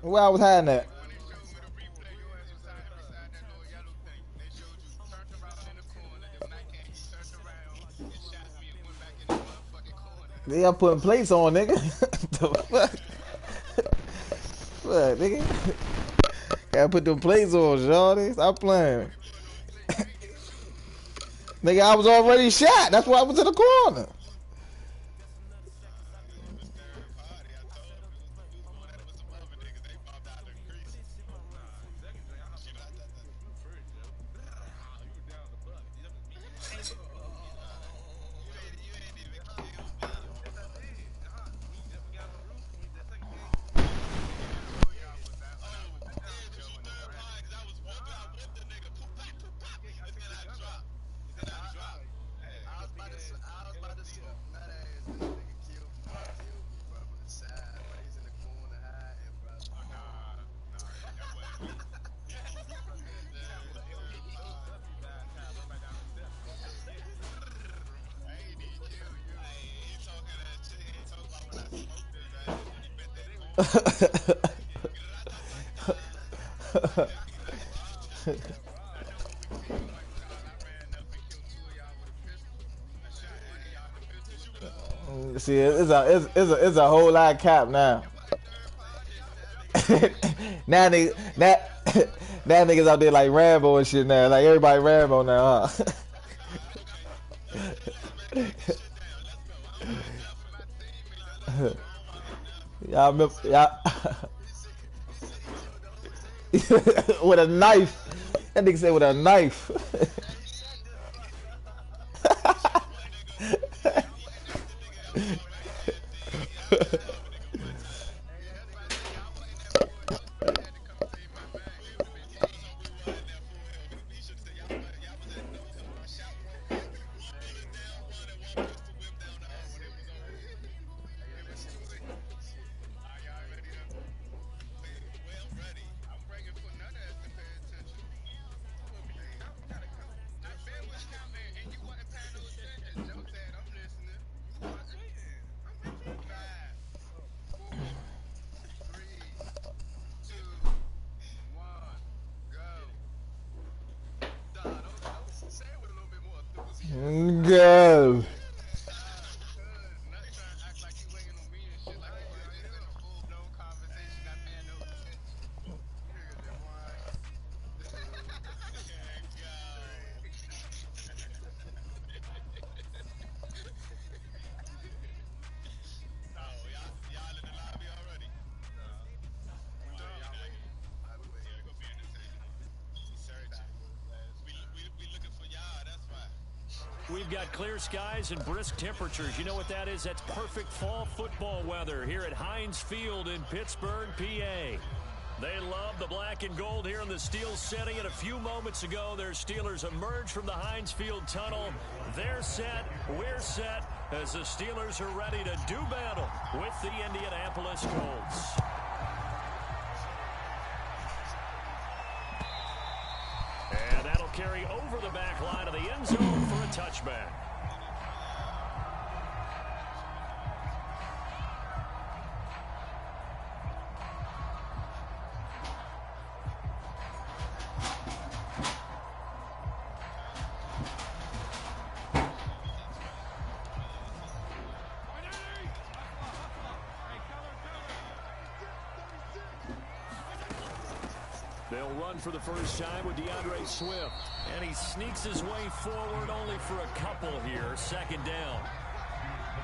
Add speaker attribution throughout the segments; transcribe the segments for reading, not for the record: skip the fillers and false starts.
Speaker 1: Where I was hiding at? They are putting plates on, nigga. The fuck? Fuck, nigga. Gotta put them plates on, shawty. Stop playing. Nigga, I was already shot. That's why I was in the corner. See, it's a whole lot of cap now. Now now niggas out there like Rambo and shit now. Like everybody Rambo now, huh? Y'all remember, y'all with a knife. That nigga said with a knife. Go.
Speaker 2: We've got clear skies and brisk temperatures. You know what that is? That's perfect fall football weather here at Heinz Field in Pittsburgh, PA. They love the black and gold here in the Steel setting. And a few moments ago, their Steelers emerged from the Heinz Field tunnel. They're set. We're set as the Steelers are ready to do battle with the Indianapolis Colts. And that'll carry over the back line of the end zone for a touchback. They'll run for the first time with DeAndre Swift. And he sneaks his way forward only for a couple here. Second down.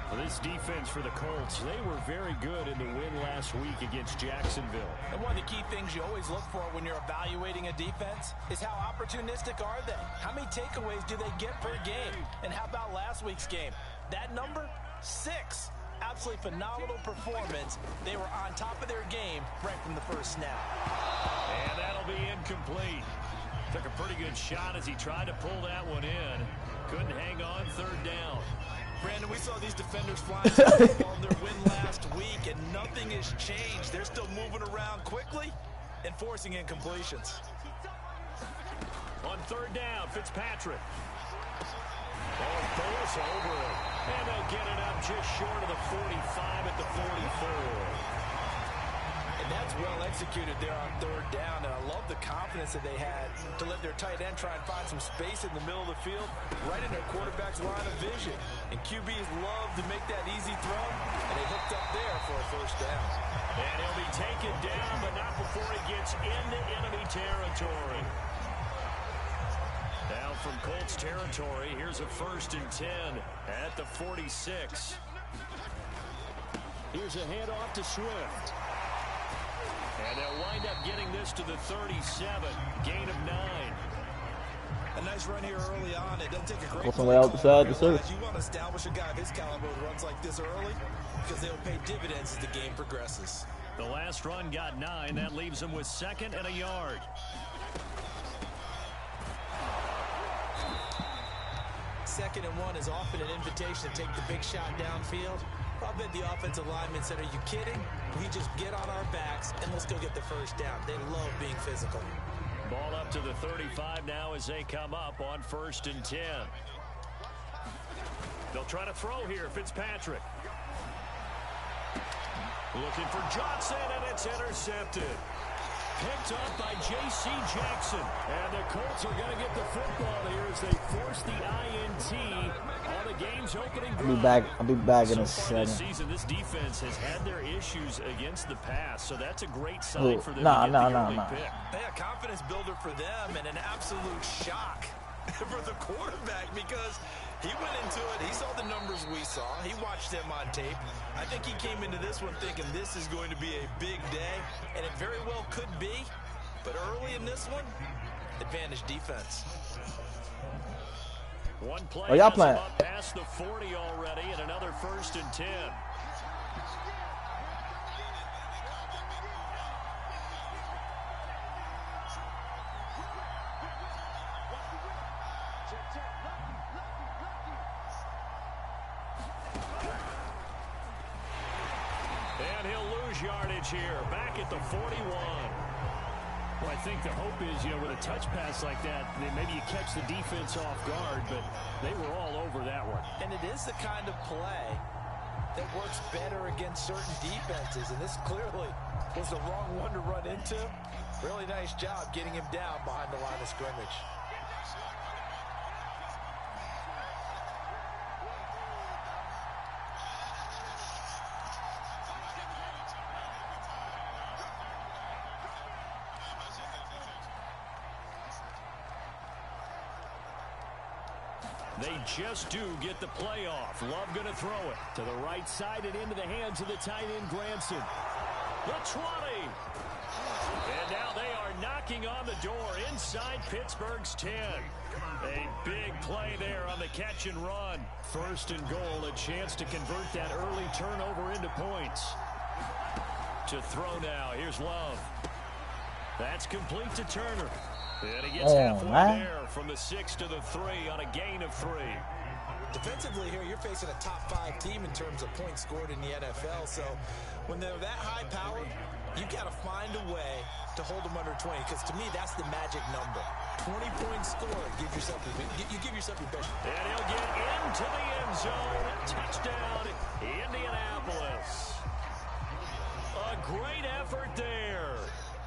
Speaker 2: For this defense for the Colts, they were very good in the win last week against Jacksonville.
Speaker 3: And one of the key things you always look for when you're evaluating a defense is how opportunistic are they? How many takeaways do they get per game? And how about last week's game? That number? 6. Absolutely phenomenal performance. They were on top of their game right from the first snap.
Speaker 2: And that'll be incomplete. Took a pretty good shot as he tried to pull that one in. Couldn't hang on. Third down.
Speaker 3: Brandon, we saw these defenders flying on their win last week, and nothing has changed. They're still moving around quickly and forcing incompletions.
Speaker 2: On third down, Fitzpatrick. Oh, throws over it. And they'll get it up just short of the 45 at the 44.
Speaker 3: And that's well executed there on third down, and I love the confidence that they had to let their tight end try and find some space in the middle of the field, right in their quarterback's line of vision. And QBs love to make that easy throw, and they hooked up there for a first down.
Speaker 2: And he'll be taken down, but not before he gets into enemy territory. Now from Colts territory, here's a 1st and 10 at the 46. Here's a handoff to Swift. And they'll wind up getting this to the 37. Gain of 9.
Speaker 3: A nice run here early on. It doesn't take a great
Speaker 1: Go somewhere outside the circle.
Speaker 3: You want to establish a guy of his caliber who runs like this early because they'll pay dividends as the game progresses.
Speaker 2: The last run got 9. That leaves him with 2nd and a yard.
Speaker 3: Second and 1 is often an invitation to take the big shot downfield. I bet the offensive lineman said, are you kidding? We just get on our backs and let's go get the first down. They love being physical.
Speaker 2: Ball up to the 35 now as they come up on 1st and 10. They'll try to throw here, Fitzpatrick. Looking for Johnson, and it's intercepted. Picked up by J.C. Jackson. And the Colts are going to get the football here as they force the INT on the game's opening drive.
Speaker 1: I'll be back in a
Speaker 2: So far
Speaker 1: second.
Speaker 2: this season, this defense has had their issues against the pass, so that's a great sign for them
Speaker 1: Nah.
Speaker 2: to get the early pick.
Speaker 3: They a confidence builder for them and an absolute shock for the quarterback because he went into it. He saw the numbers we saw. He watched them on tape. I think he came into this one thinking this is going to be a big day, and it very well could be. But early in this one, advantage defense.
Speaker 2: One play
Speaker 1: Oh, y'all
Speaker 2: has
Speaker 1: playing?
Speaker 2: him up past the 40 already, and another 1st and 10. And he'll lose yardage here, back at the 41. Well, I think the hope is, with a touch pass like that, maybe you catch the defense off guard, but they were all over that one.
Speaker 3: And it is the kind of play that works better against certain defenses, and this clearly was the wrong one to run into. Really nice job getting him down behind the line of scrimmage.
Speaker 2: They just do get the play off. Love going to throw it to the right side and into the hands of the tight end, Granson. The 20. And now they are knocking on the door inside Pittsburgh's 10. A big play there on the catch and run. 1st and goal, a chance to convert that early turnover into points. To throw now, here's Love. That's complete to Turner. And he gets halfway there from the 6 to the 3 on a gain of 3.
Speaker 3: Defensively here, you're facing a top 5 team in terms of points scored in the NFL. So when they're that high powered, you got to find a way to hold them under 20. Because to me, that's the magic number. 20 points scored. You give yourself your best.
Speaker 2: And he'll get into the end zone. Touchdown, Indianapolis. A great effort there,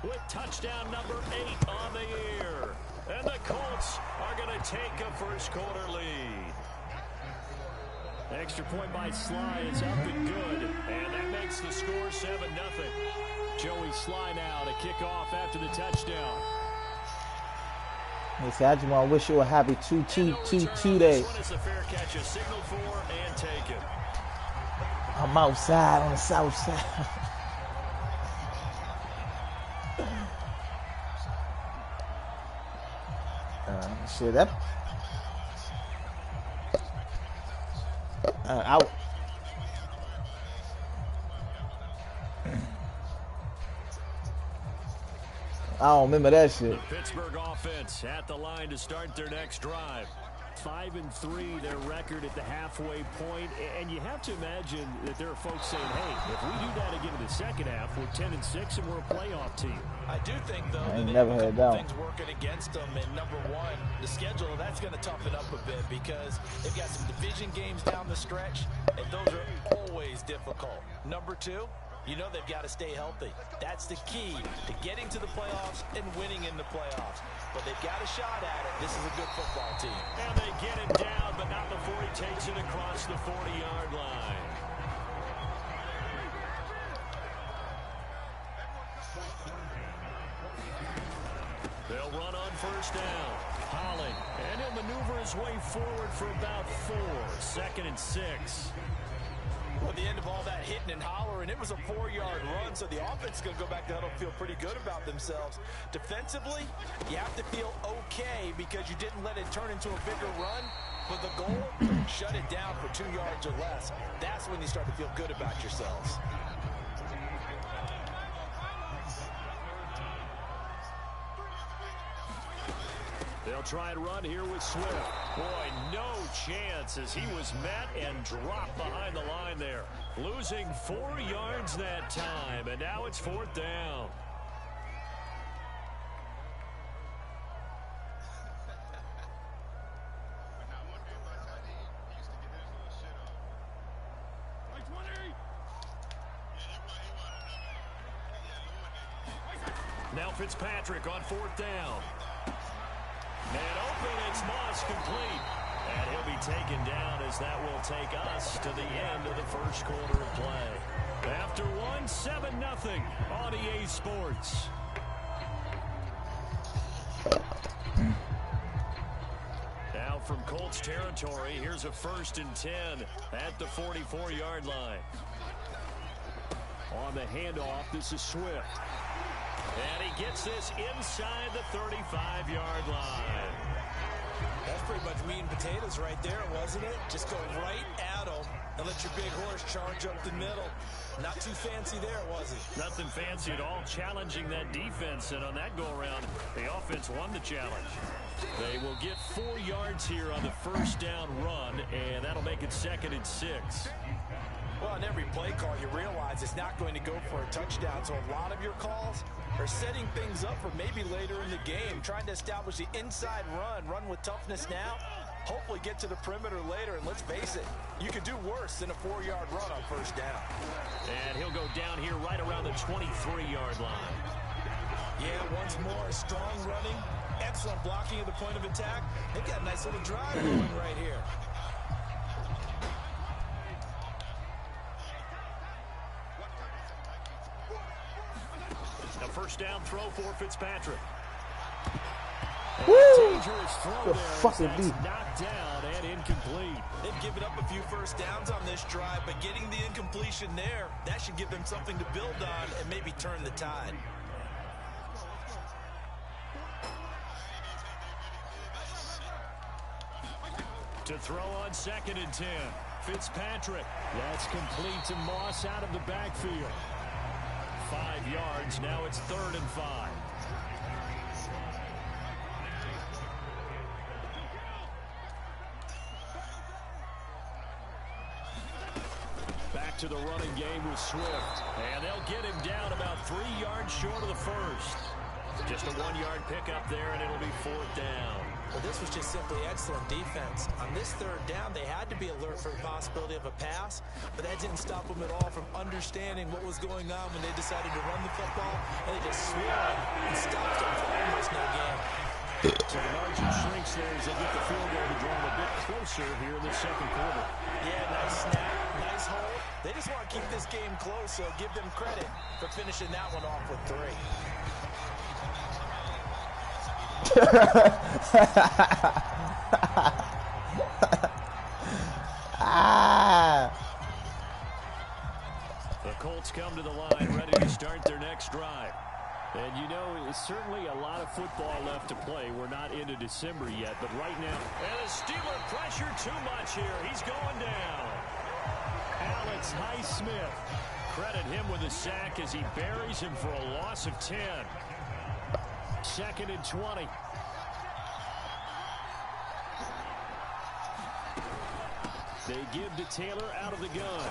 Speaker 2: with touchdown number 8 on the year. And the Colts are going to take a first quarter lead. Extra point by Sly is up and good. And that makes the score 7-0. Joey Sly now to kick off after the touchdown.
Speaker 1: Hey, so I just want to wish you a happy 2-2-2-2 day.
Speaker 2: This one is a fair catch, a signal for and taken.
Speaker 1: I'm outside on the south side. Shit, that. Out. I don't remember that shit.
Speaker 2: The Pittsburgh offense at the line to start their next drive. 5-3, their record at the halfway point, and you have to imagine that there are folks saying, "Hey, if we do that again in the second half, we're 10-6 and we're a playoff team."
Speaker 3: I do think though
Speaker 1: I
Speaker 3: that they
Speaker 1: never
Speaker 3: have a
Speaker 1: heard
Speaker 3: couple
Speaker 1: that.
Speaker 3: things working against them. And number one, the schedule, that's going to toughen up a bit because they've got some division games down the stretch, and those are always difficult. Number two, You know they've got to stay healthy. That's the key to getting to the playoffs and winning in the playoffs. But they've got a shot at it. This is a good football team.
Speaker 2: And they get him down, but not before he takes it across the 40-yard line. They'll run on first down. Holly, and he'll maneuver his way forward for about 4. 2nd and 6.
Speaker 3: Well, at the end of all that hitting and hollering, it was a 4-yard run, so the offense is going to go back to huddle, feel pretty good about themselves. Defensively, you have to feel okay because you didn't let it turn into a bigger run. But the goal, shut it down for 2 yards or less. That's when you start to feel good about yourselves.
Speaker 2: They'll try and run here with Swift. Boy, no chance as he was met and dropped behind the line there. Losing 4 yards that time, and now it's 4th down. Now Fitzpatrick on 4th down. And open, it's Moss complete. And he'll be taken down as that will take us to the end of the first quarter of play. After 1, 7-0 on EA Sports. Now from Colts territory, here's a 1st and 10 at the 44-yard line. On the handoff, this is Swift. And he gets this inside the 35-yard line.
Speaker 3: That's pretty much meat and potatoes right there, wasn't it? Just go right at him and let your big horse charge up the middle. Not too fancy there, was it?
Speaker 2: Nothing fancy at all, challenging that defense. And on that go-around, the offense won the challenge. They will get 4 yards here on the first down run, and that'll make it 2nd and 6.
Speaker 3: Well, on every play call, you realize it's not going to go for a touchdown. So a lot of your calls are setting things up for maybe later in the game, trying to establish the inside run with toughness now, hopefully get to the perimeter later. And let's face it, you could do worse than a 4-yard run on first down.
Speaker 2: And he'll go down here right around the 23-yard line.
Speaker 3: Yeah, once more, strong running, excellent blocking at the point of attack. They've got a nice little drive going right here.
Speaker 2: A first down throw for Fitzpatrick.
Speaker 1: Woo!
Speaker 2: Dangerous throw
Speaker 1: The
Speaker 2: there.
Speaker 1: fucking
Speaker 2: That's
Speaker 1: beat.
Speaker 2: knocked down and incomplete.
Speaker 3: They've given up a few first downs on this drive, but getting the incompletion there, that should give them something to build on and maybe turn the tide.
Speaker 2: To throw on 2nd and 10. Fitzpatrick. That's complete to Moss out of the backfield. 5 yards. Now it's 3rd and 5. Back to the running game with Swift. And they'll get him down about 3 yards short of the first. Just a 1-yard pickup there, and it'll be 4th down.
Speaker 3: Well, this was just simply excellent defense. On this 3rd down, they had to be alert for the possibility of a pass, but that didn't stop them at all from understanding what was going on when they decided to run the football, and they just swung and stopped them for almost no gain.
Speaker 2: So the margin shrinks there as they get the field goal to draw them a bit closer here in the 2nd quarter.
Speaker 3: Yeah, nice snap, nice hold. They just want to keep this game close, so give them credit for finishing that one off with 3.
Speaker 2: The Colts come to the line ready to start their next drive. And you know, it's certainly a lot of football left to play. We're not into December yet, but right now, and the Steeler pressure too much here. He's going down. Alex Highsmith. Credit him with a sack as he buries him for a loss of 10. 2nd and 20. They give to Taylor out of the gun.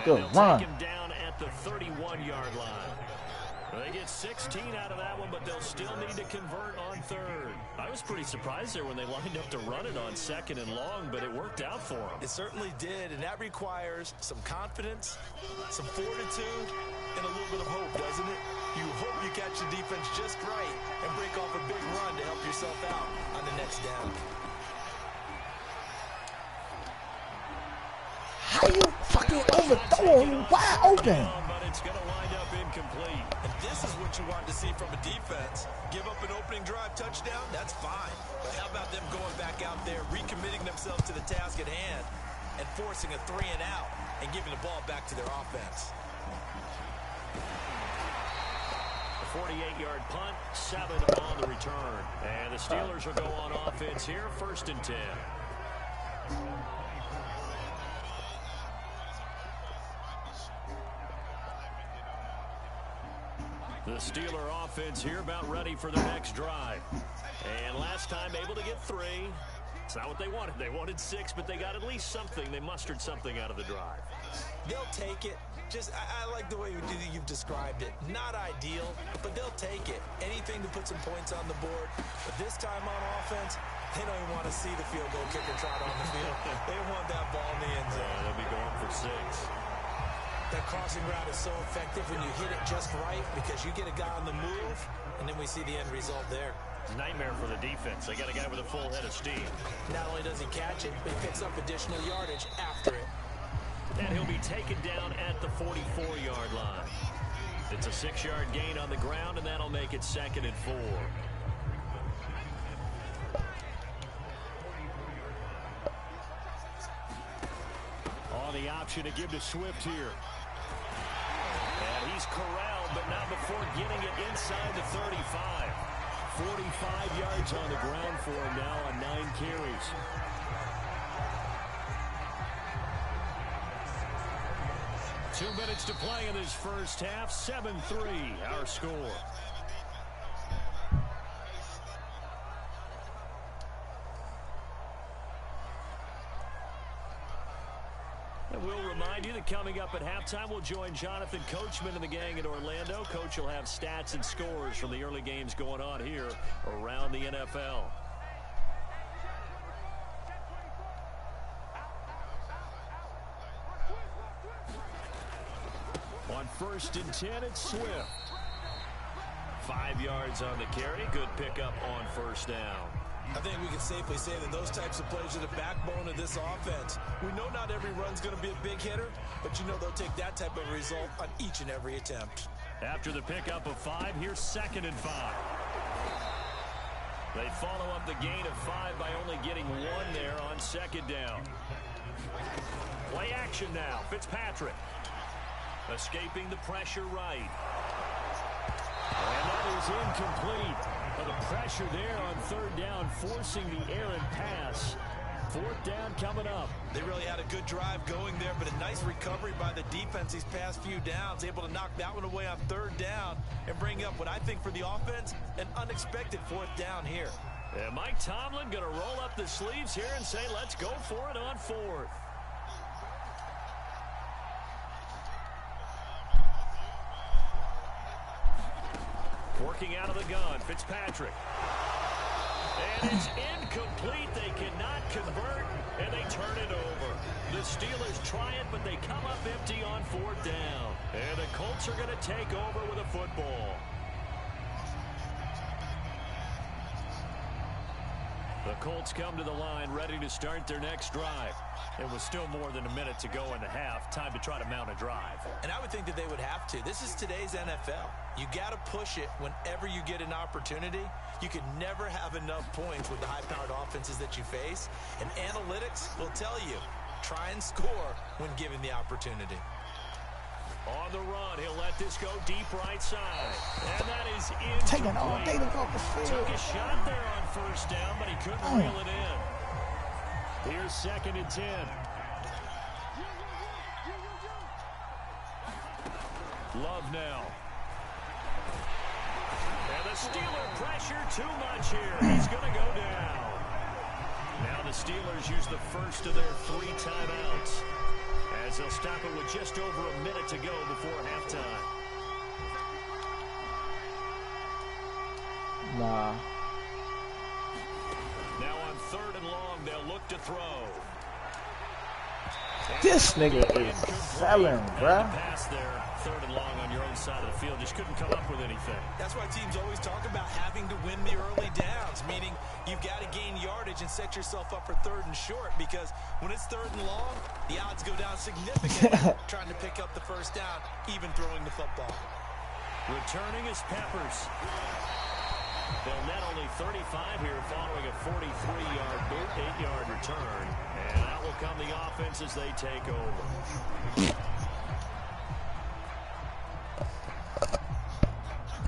Speaker 1: Good run.
Speaker 2: Take him down at the 31-yard line. They get 16 out of that one, but they'll still need to convert on third. I was pretty surprised there when they lined up to run it on second and long, but it worked out for them.
Speaker 3: It certainly did, and that requires some confidence, some fortitude, and a little bit of hope, doesn't it? You hope you catch the defense just right and break off a big run to help yourself out on the next down.
Speaker 1: How you fucking overthrow him wide open?
Speaker 2: But it's going to wind up incomplete.
Speaker 3: And this is what you want to see from a defense. Give up an opening drive touchdown, that's fine. But how about them going back out there, recommitting themselves to the task at hand, and forcing a 3 and out and giving the ball back to their offense?
Speaker 2: A 48-yard punt, 7 on the return. And the Steelers will go on offense here, 1st and 10. The Steeler offense here about ready for their next drive. And last time able to get 3. It's not what they wanted. They wanted 6, but they got at least something. They mustered something out of the drive.
Speaker 3: They'll take it. I like the way you've described it. Not ideal, but they'll take it. Anything to put some points on the board. But this time on offense, they don't even want to see the field goal kicker trot on the field. They want that ball in the end zone.
Speaker 2: They'll be going for 6.
Speaker 3: That crossing route is so effective when you hit it just right because you get a guy on the move, and then we see the end result there.
Speaker 2: Nightmare for the defense. They got a guy with a full head of steam.
Speaker 3: Not only does he catch it, but he picks up additional yardage after it.
Speaker 2: And he'll be taken down at the 44-yard line. It's a 6-yard gain on the ground, and that'll make it 2nd and 4. On the option to give to Swift here. And he's corralled, but not before getting it inside the 35. 45 yards on the ground for him now on 9 carries. Two minutes to play in this first half. 7-3, our score. And we'll remind you that coming up at halftime, we'll join Jonathan Coachman and the gang in Orlando. Coach will have stats and scores from the early games going on here around the NFL. On 1st and 10, it's Swift. 5 yards on the carry. Good pickup on 1st down.
Speaker 3: I think we can safely say that those types of plays are the backbone of this offense. We know not every run's going to be a big hitter, but you know they'll take that type of result on each and every attempt.
Speaker 2: After the pickup of 5, here's 2nd and 5. They follow up the gain of 5 by only getting 1 there on 2nd down. Play action now. Fitzpatrick. Escaping the pressure right. And that is incomplete. But the pressure there on 3rd down, forcing the errant pass. 4th down coming up.
Speaker 3: They really had a good drive going there, but a nice recovery by the defense these past few downs. Able to knock that one away on 3rd down and bring up what I think for the offense, an unexpected 4th down here.
Speaker 2: And Mike Tomlin going to roll up the sleeves here and say, let's go for it on 4th. Working out of the gun, Fitzpatrick. And it's incomplete. They cannot convert, and they turn it over. The Steelers try it, but they come up empty on 4th down. And the Colts are going to take over with a football. The Colts come to the line ready to start their next drive. It was still more than a minute to go in the half. Time to try to mount a drive.
Speaker 3: And I would think that they would have to. This is today's NFL. You got to push it whenever you get an opportunity. You can never have enough points with the high-powered offenses that you face. And analytics will tell you, try and score when given the opportunity.
Speaker 2: On the run, he'll let this go deep right side. And that is incomplete.
Speaker 1: Taking all day to go off the field.
Speaker 2: Took a shot there on 1st down, but he couldn't reel it in. Here's 2nd and 10. Love now. And the Steeler pressure too much here. He's going to go down. Now the Steelers use the first of their 3 timeouts, as they'll stop it with just over a minute to go before halftime.
Speaker 1: Nah.
Speaker 2: Now on 3rd and long, they'll look to throw.
Speaker 1: This nigga is selling, bruh.
Speaker 2: Pass there, 3rd and long on your own side of the field. Just couldn't come up with anything.
Speaker 3: That's why teams always talk about having to win the early downs, meaning you've got to gain yardage and set yourself up for 3rd and short, because when it's 3rd and long, the odds go down significantly trying to pick up the first down, even throwing the football.
Speaker 2: Returning is Peppers. They'll net only 35 here following a 43-yard boot, 8-yard return. And out will come the offense as they take over.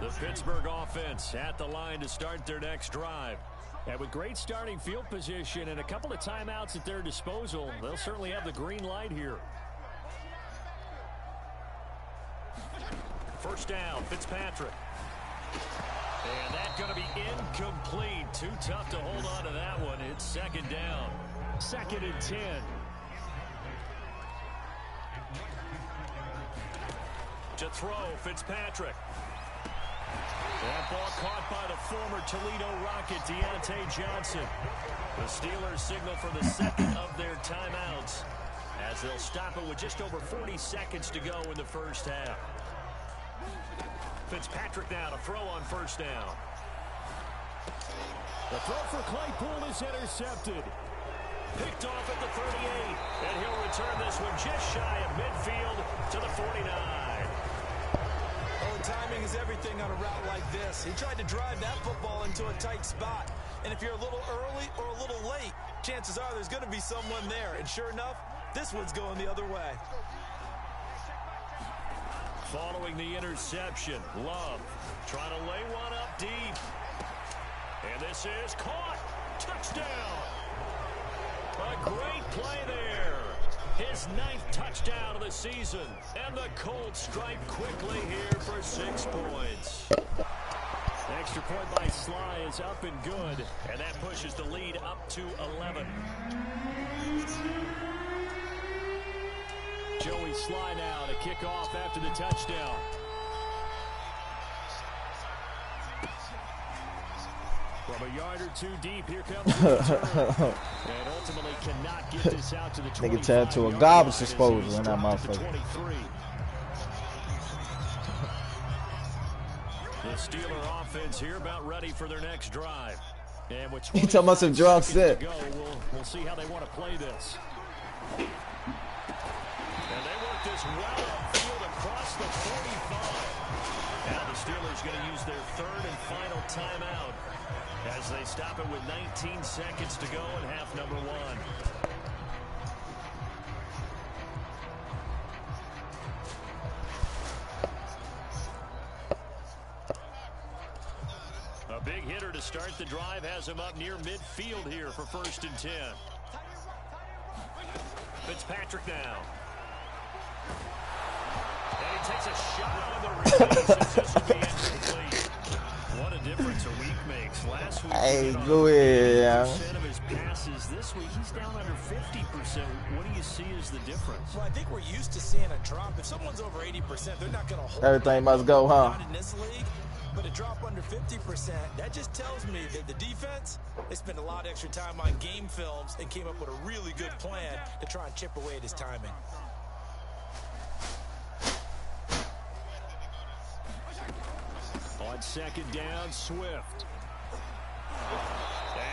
Speaker 2: The Pittsburgh offense at the line to start their next drive. And with great starting field position and a couple of timeouts at their disposal, they'll certainly have the green light here. First down, Fitzpatrick. And that's going to be incomplete. Too tough to hold on to that one. It's 2nd down. 2nd and 10. To throw, Fitzpatrick. That ball caught by the former Toledo Rocket, Deontay Johnson. The Steelers signal for the 2nd of their timeouts as they'll stop it with just over 40 seconds to go in the first half. Fitzpatrick now to throw on 1st down. The throw for Claypool is intercepted. Picked off at the 38. And he'll return this one just shy of midfield to the 49.
Speaker 3: Oh, timing is everything on a route like this. He tried to drive that football into a tight spot. And if you're a little early or a little late, chances are there's going to be someone there. And sure enough, this one's going the other way.
Speaker 2: Following the interception, Love trying to lay one up deep. And this is caught. Touchdown. A great play there. His 9th touchdown of the season. And the Colts strike quickly here for 6 points. Extra point by Sly is up and good. And that pushes the lead up to 11. Joey Sly now to kick off after the touchdown. From a yard or 2 deep, here comes the return. And ultimately cannot get this out to the 25.
Speaker 1: Nigga turned to a garbage disposal in that motherfucker.
Speaker 2: The Steeler offense here about ready for their next drive. And with
Speaker 1: He talking about some drunk shit.
Speaker 2: We'll see how they want to play this. And they work this well upfield across the 45. Now the Steelers going to use their 3rd and final timeout as they stop it with 19 seconds to go in half number 1. A big hitter to start the drive has him up near midfield here for 1st and 10. Fitzpatrick now. And he takes a shot on the release. This will be incomplete. What a difference a week makes. Last week,
Speaker 1: Hey, go ahead.
Speaker 2: 80% of his passes. This week, he's down under 50%. What do you see as the difference?
Speaker 3: Well, I think we're used to seeing a drop. If someone's over 80%, they're not going to hold
Speaker 1: Everything must go, huh?
Speaker 3: Not in this league. But a drop under 50%, that just tells me that the defense, they spent a lot of extra time on game films and came up with a really good plan to try and chip away at his timing.
Speaker 2: On 2nd down, Swift.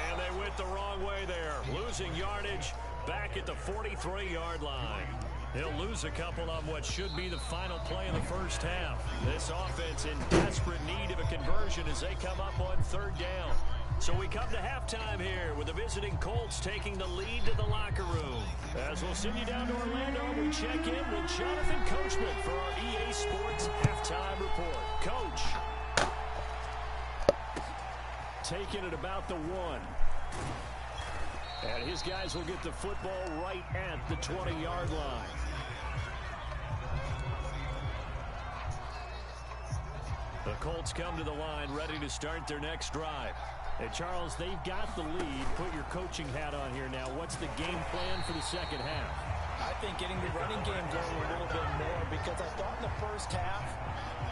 Speaker 2: And they went the wrong way there. Losing yardage back at the 43-yard line. He'll lose a couple on what should be the final play of the first half. This offense in desperate need of a conversion as they come up on 3rd down. So we come to halftime here with the visiting Colts taking the lead to the locker room. As we'll send you down to Orlando, we check in with Jonathan Coachman for our EA Sports halftime report. Coach. Taking it about the 1. And his guys will get the football right at the 20-yard line. The Colts come to the line ready to start their next drive. And Charles, they've got the lead. Put your coaching hat on here now. What's the game plan for the second half?
Speaker 3: I think getting the running game going a little bit more, because I thought in the first half,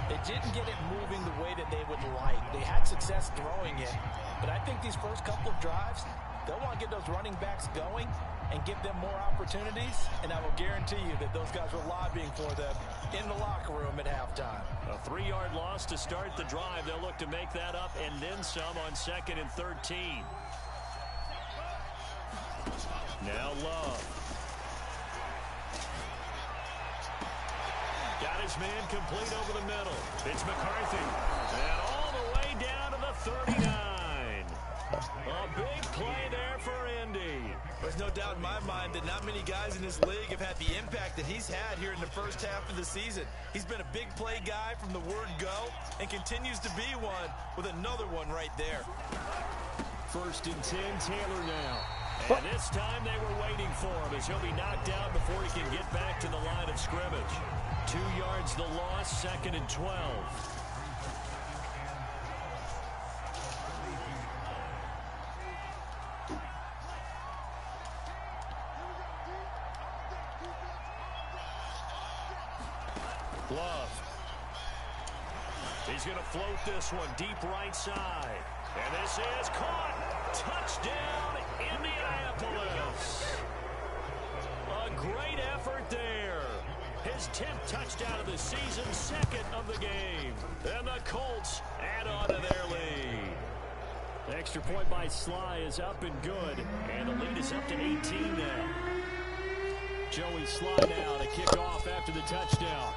Speaker 3: they didn't get it moving the way that they would like. They had success throwing it, but I think these first couple of drives, they'll want to get those running backs going and give them more opportunities, and I will guarantee you that those guys were lobbying for them in the locker room at halftime.
Speaker 2: A 3-yard loss to start the drive. They'll look to make that up and then some on 2nd and 13. Now Love. Got his man complete over the middle. It's McCarthy. And all the way down to the 39. A big play there for Indy.
Speaker 3: There's no doubt in my mind that not many guys in this league have had the impact that he's had here in the first half of the season. He's been a big play guy from the word go and continues to be one with another one right there.
Speaker 2: 1st and 10, Taylor now. And this time they were waiting for him as he'll be knocked down before he can get back to the line of scrimmage. 2 yards the loss, 2nd and 12. Love. He's going to float this one deep right side. And this is caught. Touchdown, Indianapolis. A great effort there. His 10th touchdown of the season, 2nd of the game. And the Colts add on to their lead. The extra point by Sly is up and good. And the lead is up to 18 now. Joey Sly now to kick off after the touchdown.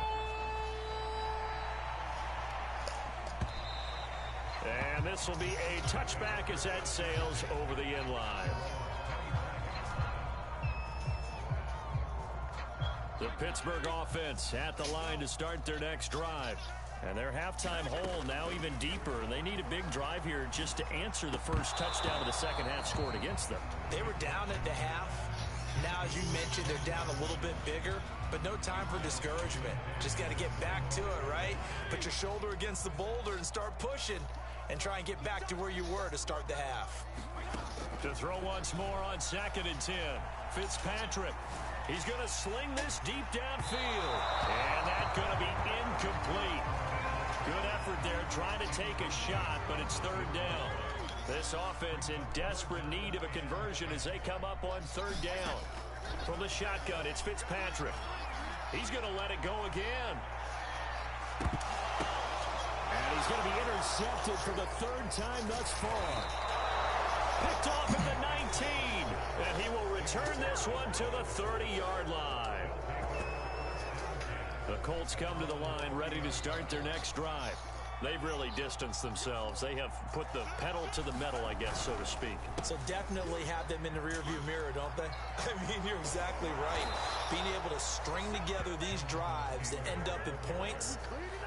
Speaker 2: And this will be a touchback as that sails over the end line. The Pittsburgh offense at the line to start their next drive. And their halftime hole now even deeper. They need a big drive here just to answer the first touchdown of the second half scored against them.
Speaker 3: They were down at the half. Now, as you mentioned, they're down a little bit bigger, but no time for discouragement. Just got to get back to it, right? Put your shoulder against the boulder and start pushing and try and get back to where you were to start the half.
Speaker 2: To throw once more on 2nd and 10. Fitzpatrick. He's going to sling this deep downfield. And that's going to be incomplete. Good effort there trying to take a shot, but it's 3rd down. This offense in desperate need of a conversion as they come up on 3rd down. From the shotgun, it's Fitzpatrick. He's going to let it go again. And he's going to be intercepted for the 3rd time thus far. Picked off at the 19. And he will return this one to the 30-yard line. The Colts come to the line ready to start their next drive. They've really distanced themselves. They have put the pedal to the metal, I guess, so to speak.
Speaker 3: So definitely have them in the rearview mirror, don't they? I mean, you're exactly right. Being able to string together these drives that end up in points,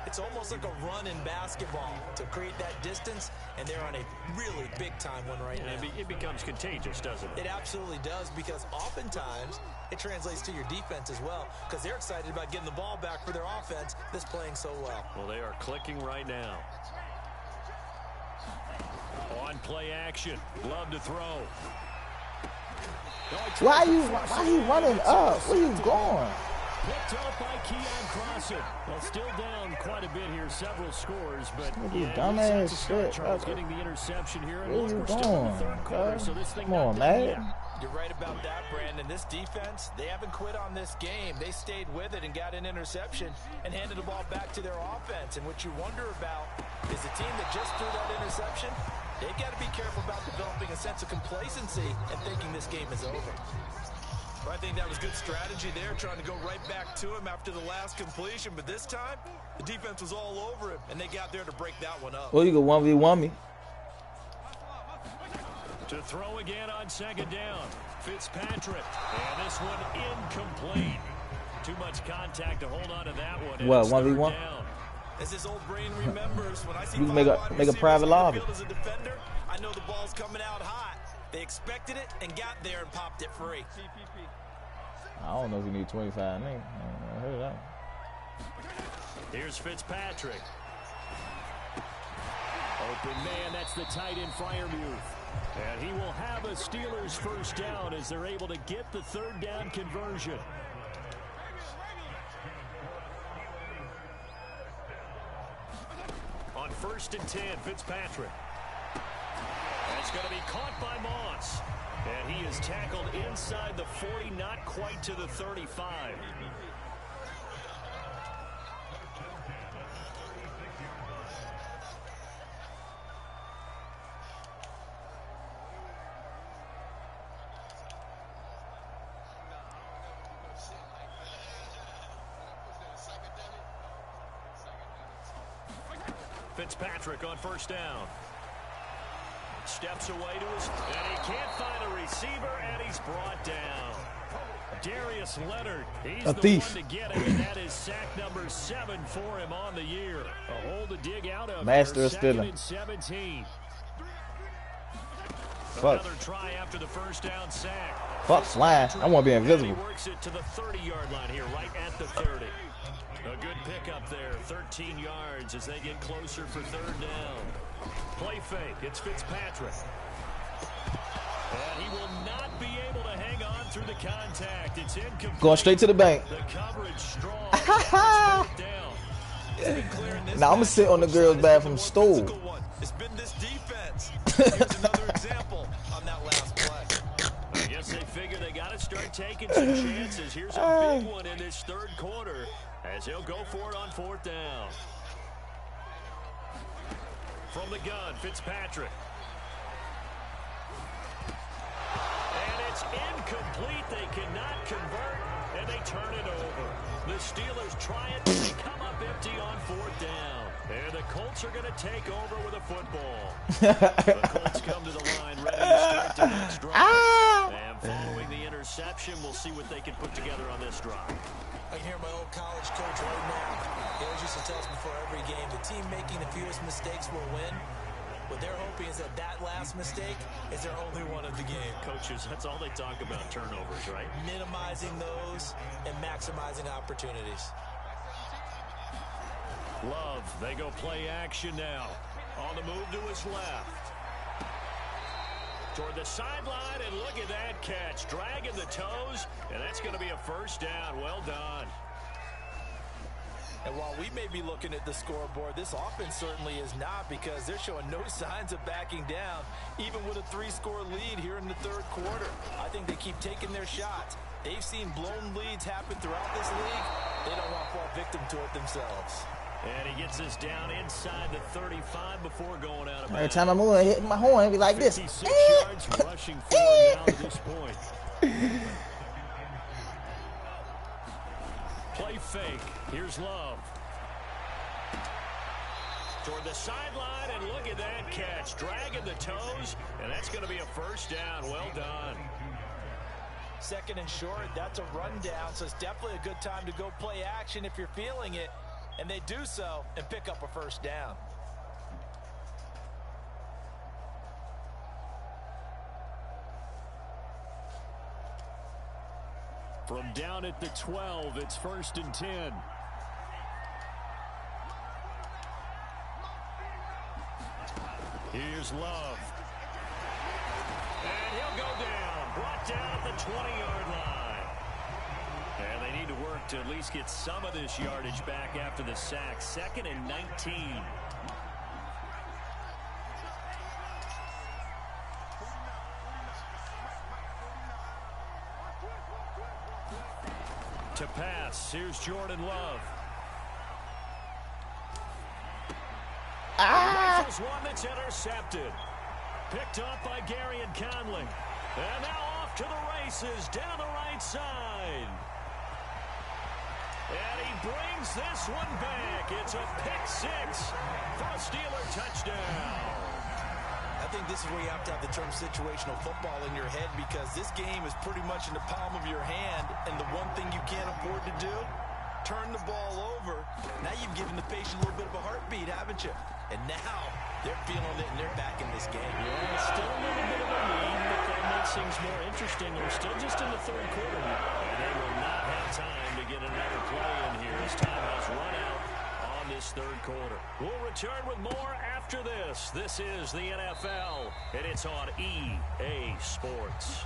Speaker 3: it's almost like a run in basketball to create that distance, and they're on a really big-time one right now.
Speaker 2: It becomes contagious, doesn't it?
Speaker 3: It absolutely does, because oftentimes it translates to your defense as well, because they're excited about getting the ball back for their offense that's playing so well.
Speaker 2: Well, they are clicking right now. On play action. Love to throw.
Speaker 1: Why are you running up? Where you going?
Speaker 2: Picked up by Keon Crossen. Well, still down quite a bit here, several scores, but
Speaker 1: yeah, dumbass shit.
Speaker 2: Charles getting the interception here.
Speaker 1: Where you
Speaker 2: still in the third quarter, so this thing
Speaker 1: Come on, man.
Speaker 3: You're right about that, Brandon. This defense, they haven't quit on this game. They stayed with it and got an interception and handed the ball back to their offense. And what you wonder about is the team that just threw that interception, they've got to be careful about developing a sense of complacency and thinking this game is over. Well, I think that was good strategy there, trying to go right back to him after the last completion. But this time, the defense was all over him, and they got there to break that one up.
Speaker 1: Well, you go 1v1 me.
Speaker 2: To throw again on 2nd down. Fitzpatrick. And this one incomplete. Too much contact to hold on to that one.
Speaker 1: Well, 1v1.
Speaker 3: As his old brain remembers, when I see
Speaker 1: you can make a private lobby.
Speaker 3: As a defender, I know the ball's coming out hot. They expected it and got there and popped it free.
Speaker 1: I don't know if you need 25 name. I heard that.
Speaker 2: Here's Fitzpatrick. Open man, that's the tight end Freiermuth. And he will have a Steelers first down as they're able to get the 3rd down conversion. on 1st and 10. Fitzpatrick. That's going to be caught by Moss. And he is tackled inside the 40, not quite to the 35. Fitzpatrick on 1st down. Steps away to his, and he can't find a receiver, and he's brought down. Darius Leonard, he's
Speaker 1: a
Speaker 2: the
Speaker 1: thief.
Speaker 2: one to get him, and that is sack number 7 for him on the year. A hole to dig out of.
Speaker 1: Master of
Speaker 2: 2nd
Speaker 1: stealing.
Speaker 2: and 17.
Speaker 1: Fuck.
Speaker 2: Another try after the 1st down sack.
Speaker 1: Fuck flying. I want to be invisible.
Speaker 2: He works it to the 30-yard line here, right at the 30. A good pickup there, 13 yards as they get closer for 3rd down. Play fake, it's Fitzpatrick. And he will not be able to hang on through the contact. It's incomplete.
Speaker 1: Going straight to the bank.
Speaker 2: The coverage strong.
Speaker 1: Now I'm going to sit on the girls' bathroom stool.
Speaker 3: It's been this defense. Here's another example on that last play.
Speaker 2: I guess they figure they got to start taking some chances. Here's a big one in this 3rd quarter as he'll go for it on 4th down. From the gun, Fitzpatrick. And it's incomplete. They cannot convert, and they turn it over. The Steelers try it, they come up empty on 4th down. And the Colts are going to take over with a football. The Colts come to the line ready to start the next drive. And following the interception, we'll see what they can put together on this drive.
Speaker 3: I can hear my old college coach right now. He always used to tell us before every game, the team making the fewest mistakes will win. What they're hoping is that that last mistake is their only one of the game.
Speaker 2: Coaches, that's all they talk about, turnovers, right?
Speaker 3: Minimizing those and maximizing opportunities.
Speaker 2: Love, they go play action now. On the move to his left. Toward the sideline, and look at that catch. Dragging the toes, and that's going to be a 1st down. Well done.
Speaker 3: And while we may be looking at the scoreboard, this offense certainly is not, because they're showing no signs of backing down, even with a 3-score lead here in the 3rd quarter. I think they keep taking their shots. They've seen blown leads happen throughout this league. They don't want to fall victim to it themselves.
Speaker 2: And he gets us down inside the 35 before going out of bounds.
Speaker 1: Every time I move, I hit my horn, it'd be like this.
Speaker 2: 56 yards rushing forward down to this point. Play fake. Here's Love. Toward the sideline, and look at that catch. Dragging the toes, and that's going to be a 1st down. Well done.
Speaker 3: 2nd and short, that's a rundown, so it's definitely a good time to go play action if you're feeling it. And they do so and pick up a 1st down.
Speaker 2: From down at the 12, it's 1st and 10. Here's Love. And he'll go down. Brought down at the 20-yard line. And they need to work to at least get some of this yardage back after the sack. 2nd and 19. To pass, here's Jordan Love. Rifles one that's intercepted. Picked up by Gary and Conley. And now off to the races down the right side. And he brings this one back. It's a pick 6 for a Steeler touchdown.
Speaker 3: I think this is where you have to have the term situational football in your head, because this game is pretty much in the palm of your hand, and the one thing you can't afford to do, turn the ball over. Now you've given the patient a little bit of a heartbeat, haven't you? And now they're feeling it, and they're back in this game.
Speaker 2: Yeah, it's still a little bit of a lead, but that makes things more interesting. We're still just in the 3rd quarter, and they will not have time to get another play in here as time has run out on this 3rd quarter. We'll return with more after this. This is the NFL, and it's on EA Sports.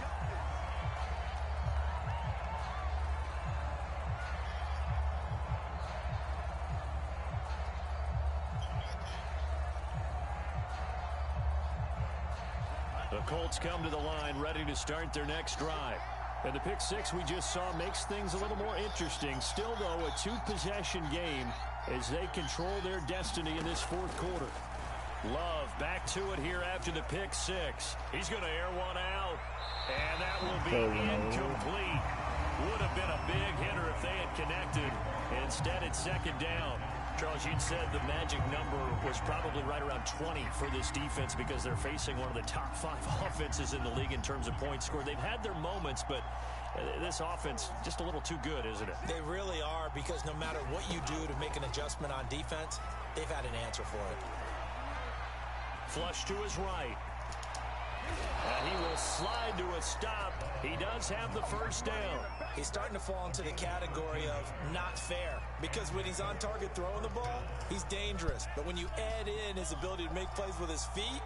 Speaker 2: The Colts come to the line ready to start their next drive. And the pick six we just saw makes things a little more interesting. Still, though, a two-possession game as they control their destiny in this fourth quarter. Love back to it here after the pick six. He's going to air one out, and that will be incomplete. Would have been a big hitter if they had connected. Instead, it's second down. Charles, you'd said the magic number was probably right around 20 for this defense because they're facing one of the top 5 offenses in the league in terms of points scored. They've had their moments, but this offense just a little too good, isn't it?
Speaker 3: They really are, because no matter what you do to make an adjustment on defense, they've had an answer for it.
Speaker 2: Flush to his right. And he will slide to a stop. He does have the first down.
Speaker 3: He's starting to fall into the category of not fair, because when he's on target throwing the ball, he's dangerous. But when you add in his ability to make plays with his feet,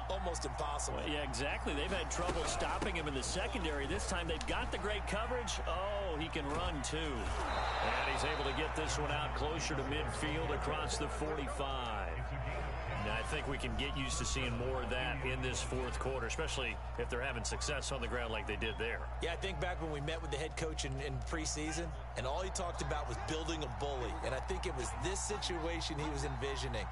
Speaker 3: almost impossible.
Speaker 2: Well, yeah, exactly. They've had trouble stopping him in the secondary. This time they've got the great coverage. Oh, he can run too. And he's able to get this one out closer to midfield across the 45. Now, I think we can get used to seeing more of that in this fourth quarter, especially if they're having success on the ground like they did there.
Speaker 3: Yeah, I think back when we met with the head coach in preseason, and all he talked about was building a bully. And I think it was this situation he was envisioning.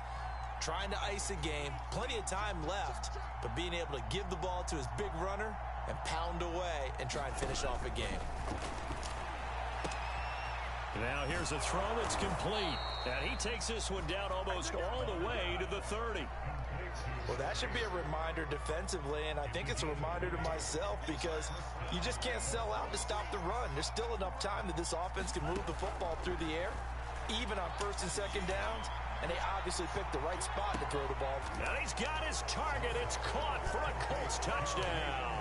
Speaker 3: Trying to ice a game, plenty of time left, but being able to give the ball to his big runner and pound away and try and finish off a game.
Speaker 2: Now here's a throw that's complete. And he takes this one down almost all the way to the 30.
Speaker 3: Well, that should be a reminder defensively, and I think it's a reminder to myself, because you just can't sell out to stop the run. There's still enough time that this offense can move the football through the air, even on first and second downs, and they obviously picked the right spot to throw the ball.
Speaker 2: And he's got his target. It's caught for a Colts touchdown.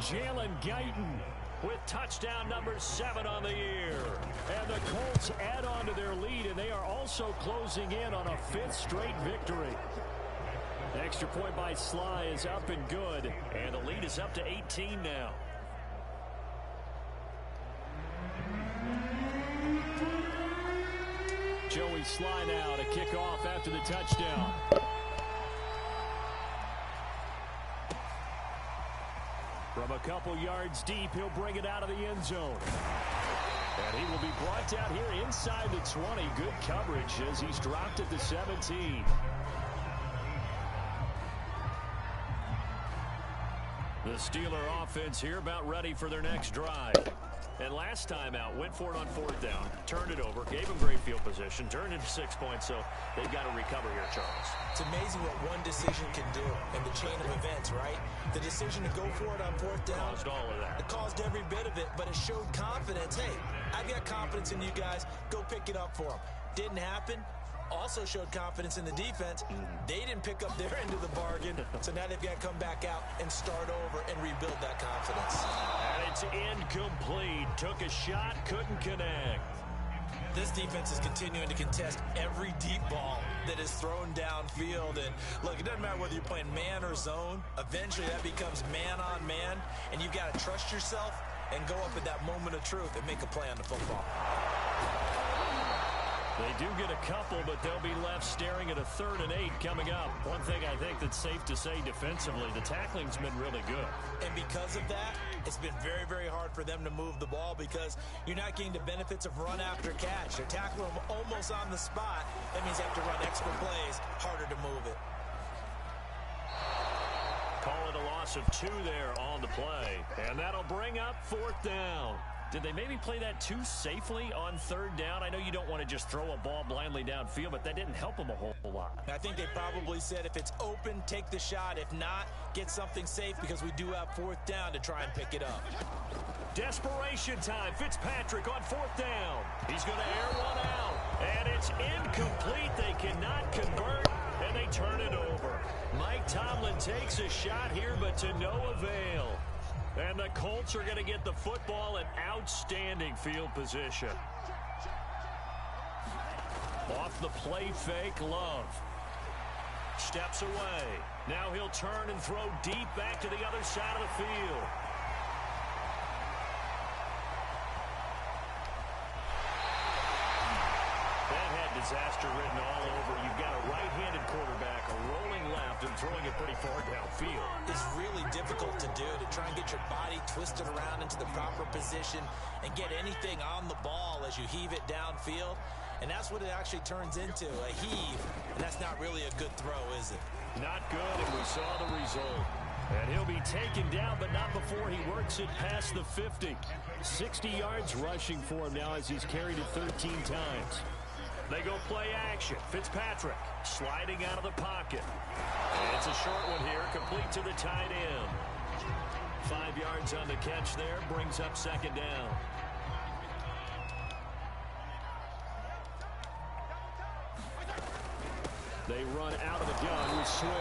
Speaker 2: Jalen Guyton with touchdown number 7 on the year. And the Colts add on to their lead, and they are also closing in on a 5th straight victory. Extra point by Sly is up and good, and the lead is up to 18 now. Joey Sly now to kick off after the touchdown. From a couple yards deep, he'll bring it out of the end zone. And he will be brought down here inside the 20. Good coverage as he's dropped at the 17. The Steeler offense here about ready for their next drive. And last time out, went for it on 4th down, turned it over, gave him great field position, turned into 6 points, so they've got to recover here, Charles.
Speaker 3: It's amazing what one decision can do in the chain of events, right? The decision to go for it on 4th down
Speaker 2: Caused all of that.
Speaker 3: It caused every bit of it, but it showed confidence. Hey, I've got confidence in you guys. Go pick it up for them. Didn't happen. Also showed confidence in the defense. They didn't pick up their end of the bargain, so now they've got to come back out and start over and rebuild that confidence.
Speaker 2: And it's incomplete. Took a shot, couldn't connect.
Speaker 3: This defense is continuing to contest every deep ball that is thrown downfield. And look, it doesn't matter whether you're playing man or zone. Eventually that becomes man on man, and you've got to trust yourself and go up at that moment of truth and make a play on the football.
Speaker 2: They do get a couple, but they'll be left staring at a 3rd and 8 coming up. One thing I think that's safe to say defensively, the tackling's been really good.
Speaker 3: And because of that, it's been very, very hard for them to move the ball, because you're not getting the benefits of run after catch. They're tackling them almost on the spot. That means they have to run extra plays, harder to move it.
Speaker 2: Call it a loss of 2 there on the play. And that'll bring up 4th down. Did they maybe play that too safely on 3rd down? I know you don't want to just throw a ball blindly downfield, but that didn't help them a whole lot.
Speaker 3: I think they probably said if it's open, take the shot. If not, get something safe, because we do have 4th down to try and pick it up.
Speaker 2: Desperation time. Fitzpatrick on 4th down. He's going to air one out. And it's incomplete. They cannot convert, and they turn it over. Mike Tomlin takes a shot here, but to no avail. And the Colts are going to get the football in outstanding field position. Off the play fake, Love. Steps away. Now he'll turn and throw deep back to the other side of the field. That had to disaster written all over. You've got a right-handed quarterback, a rolling left, and throwing it pretty far downfield.
Speaker 3: It's really difficult to do, to try and get your body twisted around into the proper position and get anything on the ball as you heave it downfield. And that's what it actually turns into, a heave. And that's not really a good throw, is it?
Speaker 2: Not good, and we saw the result. And he'll be taken down, but not before he works it past the 50. 60 yards rushing for him now as he's carried it 13 times. They go play action. Fitzpatrick sliding out of the pocket. And it's a short one here, complete to the tight end. 5 yards on the catch there, brings up second down. They run out of the gun with Swift.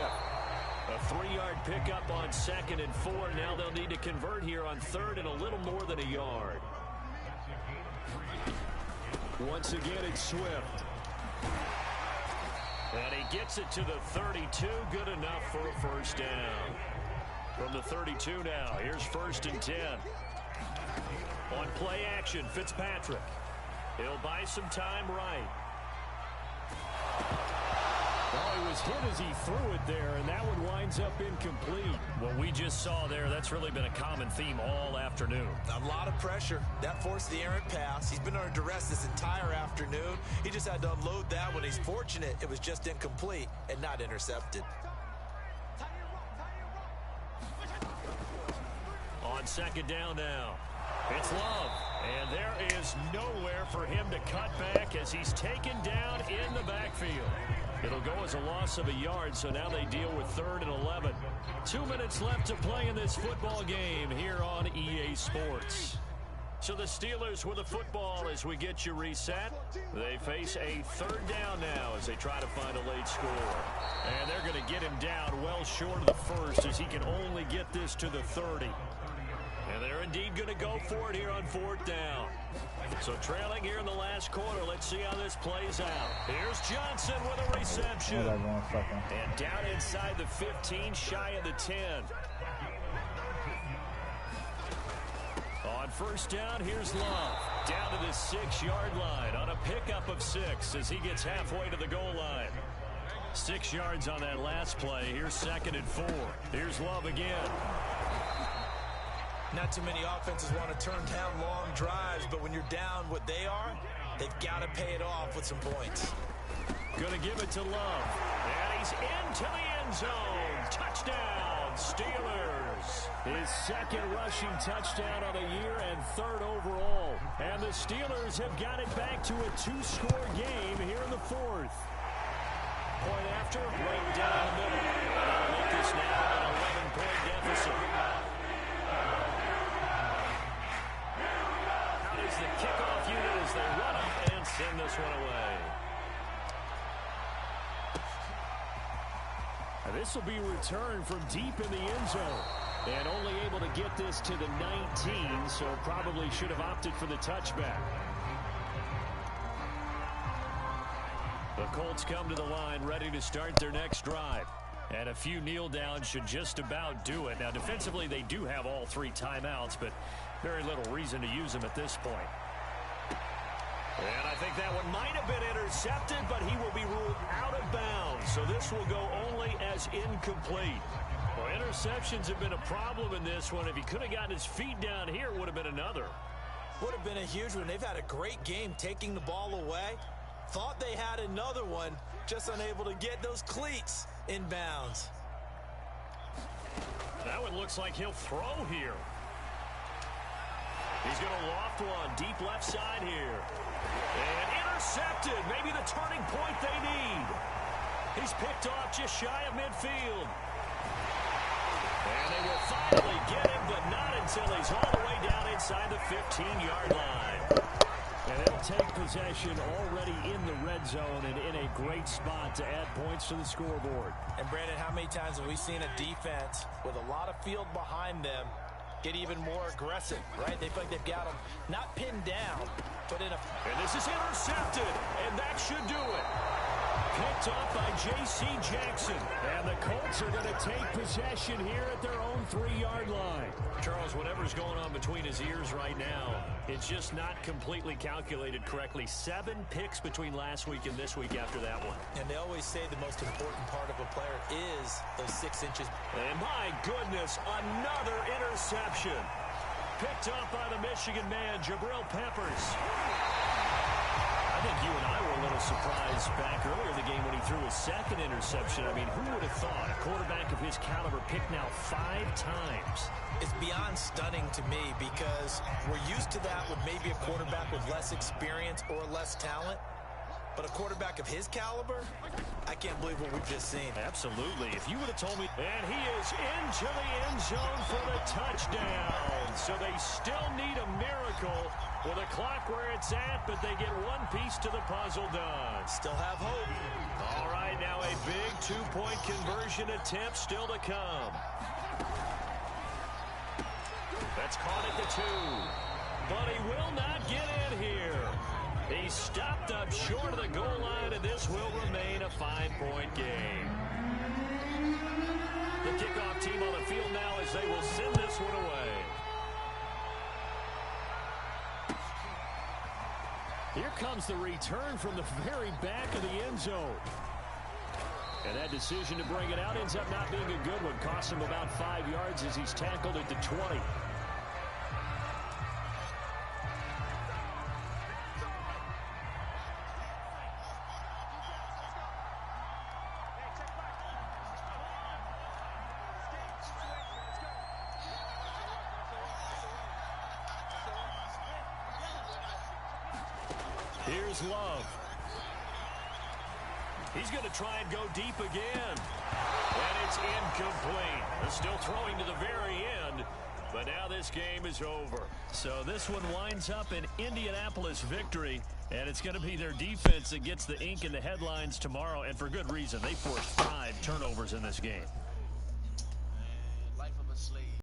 Speaker 2: A 3-yard pickup on 2nd and 4. Now they'll need to convert here on 3rd and a little more than a yard. Once again, it's Swift. And he gets it to the 32. Good enough for a first down. From the 32 now, here's 1st and 10. On play action, Fitzpatrick. He'll buy some time right. Well, he was hit as he threw it there, and that one winds up incomplete. What we just saw there, that's really been a common theme all afternoon.
Speaker 3: A lot of pressure. That forced the errant pass. He's been under duress this entire afternoon. He just had to unload that one. He's fortunate it was just incomplete and not intercepted.
Speaker 2: On 2nd down now, it's Love. And there is nowhere for him to cut back as he's taken down in the backfield. It'll go as a loss of a yard, so now they deal with 3rd and 11. 2 minutes left to play in this football game here on EA Sports. So the Steelers with the football as we get you reset. They face a 3rd down now as they try to find a late score. And they're going to get him down well short of the 1st as he can only get this to the 30. And they're indeed going to go for it here on 4th down. So trailing here in the last quarter. Let's see how this plays out. Here's Johnson with a reception. And down inside the 15, shy of the 10. On 1st down, here's Love. Down to the 6-yard line on a pickup of 6 as he gets halfway to the goal line. 6 yards on that last play. Here's 2nd and 4. Here's Love again.
Speaker 3: Not too many offenses want to turn down long drives, but when you're down what they are, they've got to pay it off with some points.
Speaker 2: Going to give it to Love. And he's into the end zone. Touchdown, Steelers. His 2nd rushing touchdown of the year and 3rd overall. And the Steelers have got it back to a 2-score game here in the 4th. Point after, right down the middle. That'll make this now an 11-point deficit. The kickoff unit as they run it and send this one away. And this will be returned from deep in the end zone. And only able to get this to the 19, so probably should have opted for the touchback. The Colts come to the line ready to start their next drive. And a few kneel downs should just about do it. Now, defensively, they do have all 3 timeouts, but very little reason to use them at this point. And I think that one might have been intercepted, but he will be ruled out of bounds. So this will go only as incomplete. Well, interceptions have been a problem in this one. If he could have gotten his feet down here, it would have been another.
Speaker 3: Would have been a huge one. They've had a great game taking the ball away. Thought they had another one, just unable to get those cleats in bounds.
Speaker 2: That one looks like he'll throw here. He's going to loft one deep left side here. And intercepted. Maybe the turning point they need. He's picked off just shy of midfield. And they will finally get him, but not until he's all the way down inside the 15-yard line. And they'll take possession already in the red zone and in a great spot to add points to the scoreboard.
Speaker 3: And Brandon, how many times have we seen a defense with a lot of field behind them get even more aggressive, right? They feel like they've got them not pinned down, but in a...
Speaker 2: And this is intercepted, and that should do it. Picked picked off by J.C. Jackson. And the Colts are going to take possession here at their own 3-yard line. Charles, whatever's going on between his ears right now, it's just not completely calculated correctly. 7 picks between last week and this week after that one.
Speaker 3: And they always say the most important part of a player is those 6 inches.
Speaker 2: And my goodness, another interception. Picked up by the Michigan man, Jabril Peppers. I think you and I were a little surprised back earlier in the game when he threw his 2nd interception. I mean, who would have thought a quarterback of his caliber picked now 5 times?
Speaker 3: It's beyond stunning to me because we're used to that with maybe a quarterback with less experience or less talent. But a quarterback of his caliber, I can't believe what we've just seen.
Speaker 2: Absolutely. If you would have told me. And he is into the end zone for the touchdown. So they still need a miracle with a clock where it's at, but they get one piece to the puzzle done.
Speaker 3: Still have hope.
Speaker 2: All right, now a big 2-point conversion attempt still to come. That's caught at the 2. But he will not get in here. He stopped up short of the goal line, and this will remain a 5-point game. The kickoff team on the field now as they will send this one away. Here comes the return from the very back of the end zone. And that decision to bring it out ends up not being a good one. Costs him about 5 yards as he's tackled at the 20. Here's Love. He's going to try and go deep again. And it's incomplete. They're still throwing to the very end. But now this game is over. So this one winds up an Indianapolis victory. And it's going to be their defense that gets the ink in the headlines tomorrow. And for good reason. They forced 5 turnovers in this game.